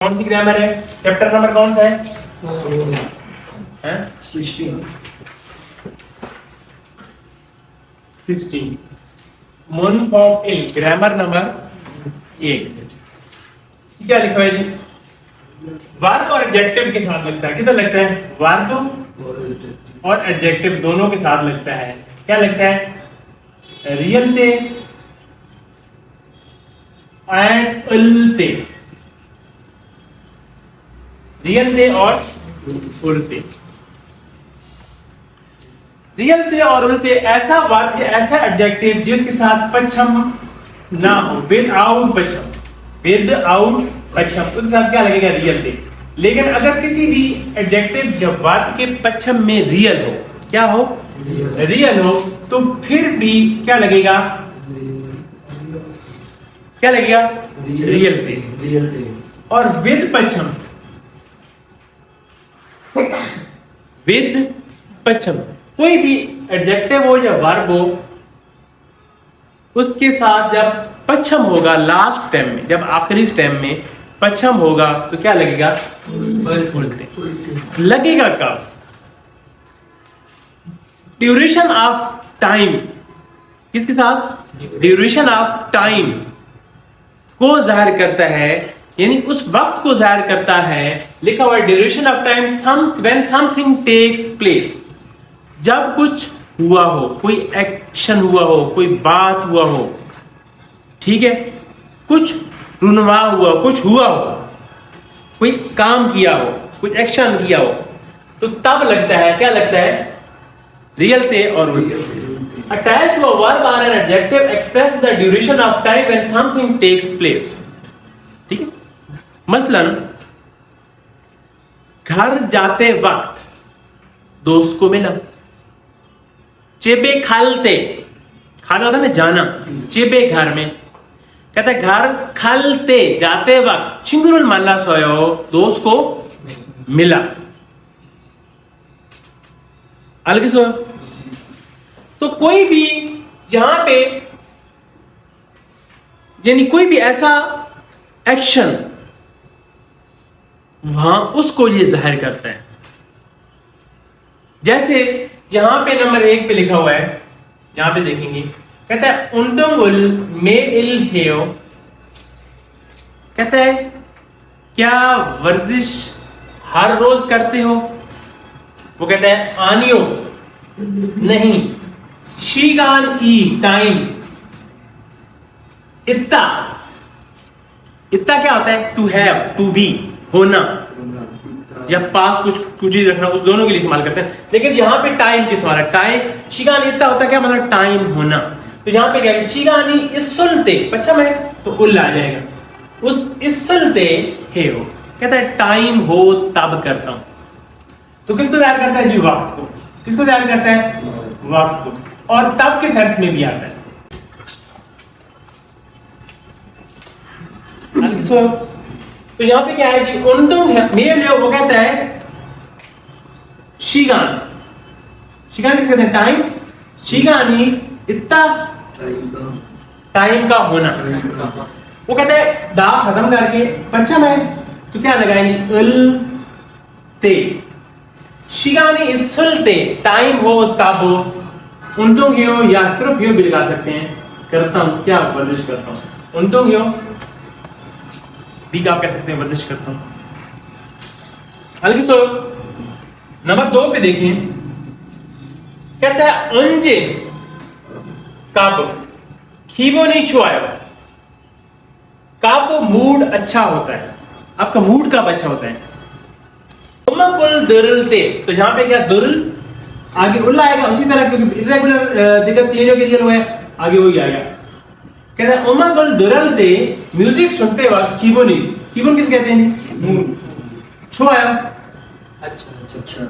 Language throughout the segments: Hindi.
कौन सी ग्रामर है? चैप्टर नंबर कौन सा है? 16 मोनोफ ऑफ इल ग्रामर नंबर 1। क्या लिखा है जी? वर्ब और एडजेक्टिव के साथ लगता है। किधर लगता है? वर्ब और एडजेक्टिव दोनों के साथ लगता है। क्या लगता है? रियलते एंड उलते, रियलते और उलते। रियलते और उलते ऐसा वाक्य, ऐसा एडजेक्टिव जिसके साथ पच्छम ना हो, विदाउट पच्छम, विदाउट पच्छम, उसके साथ क्या लगेगा? रियलते। लेकिन अगर किसी भी एडजेक्टिव जब वाक्य के पच्छम में रियल हो, क्या हो? रियल हो, तो फिर भी क्या लगेगा? क्या लगेगा? रियलते। और विद पच्छम, विद पच्छम, कोई भी एडजेक्टिव हो या वर्ब हो, उसके साथ जब पच्छम होगा लास्ट टाइम में, जब आखिरी टाइम में पच्छम होगा तो क्या लगेगा? उल्टे। लगेगा कब? ड्यूरेशन ऑफ टाइम, किसके साथ? ड्यूरेशन ऑफ टाइम को जाहिर करता है, यानी उस वक्त को जाहिर करता है। लिखा हुआ duration of time when something takes place, जब कुछ हुआ हो, कोई एक्शन हुआ हो, कोई बात हुआ हो, ठीक है, कुछ रुनवा हुआ, कुछ हुआ हो, कोई काम किया हो, कुछ एक्शन किया हो, तो तब लगता है, क्या लगता है? रियलते और उल्टे। Attached to a verb or an adjective express the duration of time when something takes place. ठीक है? मसलन घर जाते वक्त दोस्त को मिला, चेबे खालते, खाना होता है ना जाना, चेबे घर में, कहता है घर खालते जाते वक्त चिंगुरुल मल्ला सोयो, दोस्त को मिला, अलग सोयो। तो कोई भी यहां पे, यानी कोई भी ऐसा एक्शन वहां उसको ये जाहिर करता है। जैसे यहां पे नंबर 1 पे लिखा हुआ है, यहां पे देखेंगे, कहता है उंटुंगुल मे इल हेयो, कहता है क्या वर्जिश हर रोज करते हो? वो कहता है आनियो नहीं, शीगान ई टाइम, इत्ता, इत्ता क्या होता है? टू हैव, टू बी, होना, या पास कुछ चीज रखना, उस दोनों के लिए इस्तेमाल करते हैं। लेकिन यहां पे टाइम किस वाला? टाइम, शीगान इत्ता होता है क्या? मतलब टाइम होना। तो यहां पे क्या है? शीगानी इसुलते पच्छम है तो उल आ जाएगा, उस इसुलते हे हो, कहता है टाइम हो तब करता हूं। तो किसको जाहिर करता है जी? वक्त को। किसको जाहिर करता है? वक्त को। और तब के सेंस में भी आता है। तो यहां पे क्या है कि उंटुंग मेल है, वो कहता है शीगान, शीगान किसे कहते हैं? टाइम, शीगानी इतना टाइम का होना। वो कहता है दा खत्म करके पच्छम है तो क्या लगाएंगे? उल ते, शीगानी इसुलते, टाइम हो तब, उंटुंग हो या सिर्फ हो भी लगा सकते हैं, करता हूं, क्या वर्जिश करता हूं, उंटुंग हो भी आप कह सकते हैं वर्जिश करता हूं। हल्की सो नंबर 2 पे देखें, कहता है अंजे कब खीबो नहीं छुआयो, कब मूड अच्छा होता है, आपका मूड कब अच्छा होता है? कुल दुरलते, तो यहां पे क्या? दुरल आगे उल्ला आएगा, उसी तरह क्योंकि इरेगुलर दिक्कत चेंज होकर दिया हुआ है, आगे वही आएगा। कहता है उमंगल दुरलते, म्यूजिक सुनते वक्त खीबोनी, खीबोन किस कहते हैं? मूड। छो आया, अच्छा,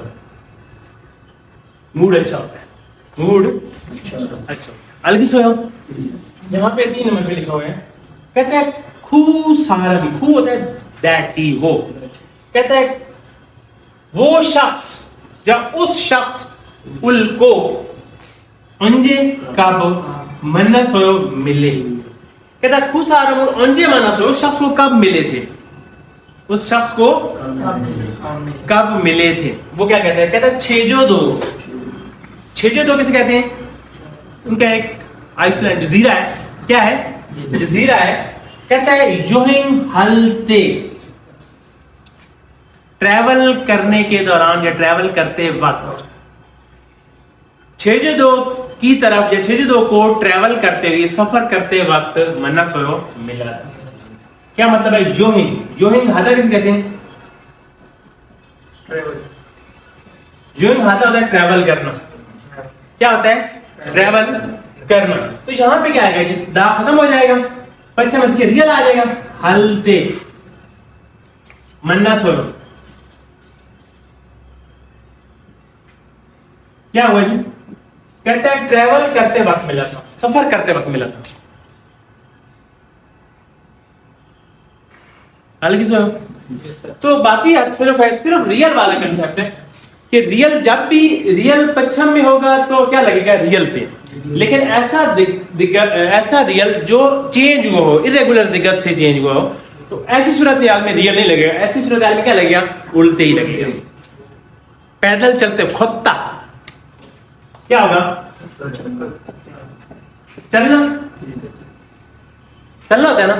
मूड अच्छा होता है, मूड अच्छा। अलग सोया, यहां पे 3 नंबर पे लिखा हुआ है, कहता है खू सारा भी, खू होता है दैट ही, वो कहता है वो शख्स, जब उस शख्स उनको अंजे कब मन्ना सोयो मिले, कहता खूब सारा अंजे माना सोयो, उस शख्स को कब मिले थे? उस शख्स को कब मिले थे। वो क्या कहते हैं, कहता है छेजोदो। छेजोदो किसे कहते हैं, उनका एक आइसलैंड जजीरा है, क्या है, जजीरा है। कहता है योहिंग हलते, ट्रैवल करने के दौरान या ट्रैवल करते वक्त छेजोदो की तरफ या छेजोदो को ट्रैवल करते हुए, सफर करते वक्त मन्ना सोयो मिला था। क्या मतलब है योहिंग, योहिंग हाथा किसे कहते हैं, योहिंग हाथा होता है ट्रैवल करना। क्या होता है, ट्रैवल करना। तो यहां पे क्या आएगा जी, दा खत्म हो जाएगा, पश्चिम के रियल आ जाएगा, हलते मन्ना सोयो। क्या हुआ जी, कहता है ट्रैवल करते वक्त मिला था, सफर करते वक्त मिला था। हल्की सो। तो बाकी सिर्फ रियल वाला कंसेप्ट है कि रियल, जब भी रियल पश्चिम में होगा तो क्या लगेगा, रियल थे। लेकिन ऐसा रियल जो चेंज हुआ हो, इरेगुलर दिक्कत से चेंज हुआ हो, तो ऐसी सूरत में रियल नहीं लगेगा। ऐसी सूरत में क्या लगेगा, उल्टे ही लगेगा। पैदल चलते खुत्ता क्या होगा, चलना, चलना होता है ना।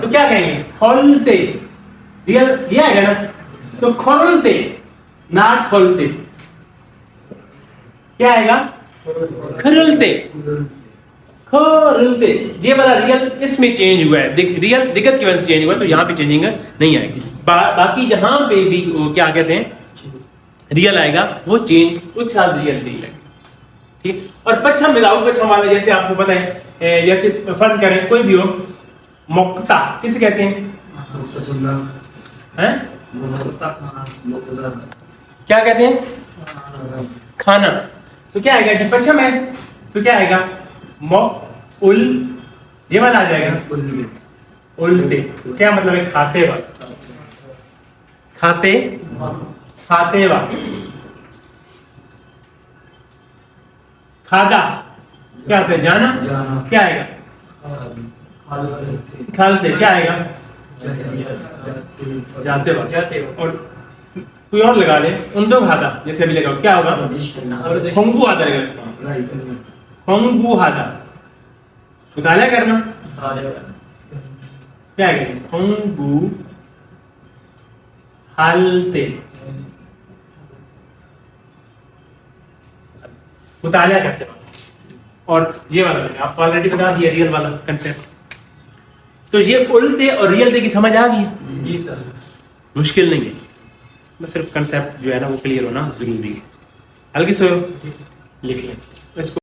तो क्या कहेंगे, खोलते, रियल ये आएगा ना, तो खोलते नाट खोलते, क्या आएगा, खरुलते, खरुलते। ये वाला रियल इसमें चेंज हुआ है, रियल दिक्कत की वजह से चेंज हुआ है, तो यहां पे चेंजिंग नहीं आएगी। बाकी जहां पे भी क्या कहते हैं रियल आएगा, वो चेंज उस साथ रियल नहीं लगेगा, ठीक। और पश्चिम विदाउट पश्चिम वाले, जैसे आपको पता है, जैसे फर्ज करें कोई भी हो, मुक्ता किसे कहते हैं, क्या कहते हैं, खाना। तो क्या आएगा कि पश्चिम है, तो क्या आएगा, उल, ये वाला आ जाएगा, उल्टे। क्या मतलब है, खाते वक्त, खाते खाते वक्त, खादा क्या होता है, जाना, क्या आएगा, खालते, क्या आएगा, जाते वक्त। और कोई और लगा ले, उन दो खाता, जैसे अभी लगा, क्या होगा, होंगू हाथा लगेगा, होंगू हाथा, मुताला करना, क्या है, होंगू हालते, मुताला करते वक्त। और ये वाला मैंने आपको ऑलरेडी बता दिया, रियल वाला कंसेप्ट। तो ये उल्टे और रियल दे की समझ आ गई, जी सर, मुश्किल नहीं है, बस सिर्फ कंसेप्ट जो है ना वो क्लियर होना जरूरी है। हल्की से लिख लें इसको।